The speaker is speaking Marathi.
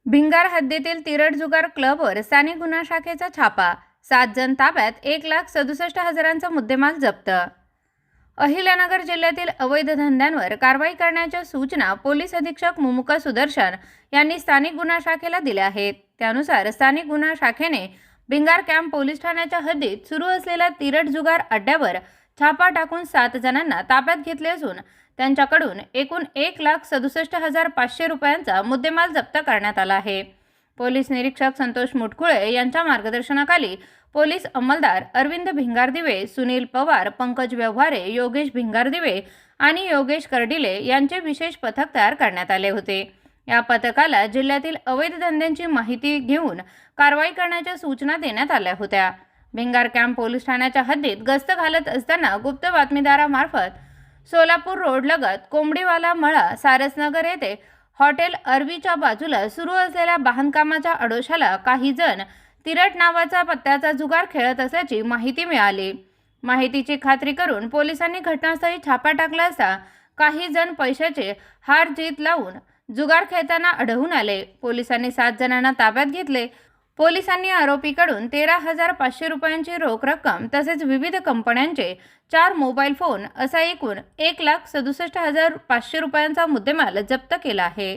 भिंगार हद्दीतील तिरड जुगार क्लबवर स्थानिक गुन्हा शाखेचा छापा. 7 जण ताब्यात. 1,67,000चा मुद्देमाल जप्त. अहिल्यानगर जिल्ह्यातील अवैध धंद्यांवर कारवाई करण्याच्या सूचना पोलीस अधीक्षक मुमुका सुदर्शन यांनी स्थानिक गुन्हा शाखेला दिल्या आहेत. त्यानुसार स्थानिक गुन्हा शाखेने भिंगार कॅम्प पोलीस ठाण्याच्या हद्दीत सुरू असलेल्या तिरड जुगार अड्ड्यावर छापा टाकून 7 जणांना ताब्यात घेतले असून त्यांच्याकडून एकूण 1,67,500 रुपयांचा मुद्देमाल जप्त करण्यात आला आहे. पोलीस निरीक्षक संतोष मुटकुळे यांच्या मार्गदर्शनाखाली पोलीस अंमलदार अरविंद भिंगारदिवे, सुनील पवार, पंकज व्यवहारे, योगेश भिंगारदिवे आणि योगेश कर्डिले यांचे विशेष पथक तयार करण्यात आले होते. या पथकाला जिल्ह्यातील अवैध धंद्यांची माहिती घेऊन कारवाई करण्याच्या सूचना देण्यात आल्या होत्या. भिंगार कॅम्प पोलीस ठाण्याच्या हद्दीत गस्त घालत असताना गुप्त बातमीदारामार्फत सोलापूर रोडलगत कोंबडीवाला मळा, सारसनगर येथे हॉटेल अरबीच्या बाजूला सुरू असलेल्या बांधकामाच्या आडोशाला काही जण तिरट नावाचा पत्त्याचा जुगार खेळत असल्याची माहिती मिळाली. माहितीची खात्री करून पोलिसांनी घटनास्थळी छापा टाकला असता काही जण पैशाचे हार जीत लावून जुगार खेळताना आढळून आले. पोलिसांनी 7 जणांना ताब्यात घेतले. पोलिसांनी आरोपीकडून 13,500 रुपयांची रोख रक्कम तसेच विविध कंपन्यांचे 4 मोबाईल फोन असा एकूण 1,67,500 रुपयांचा मुद्देमाल जप्त केला आहे.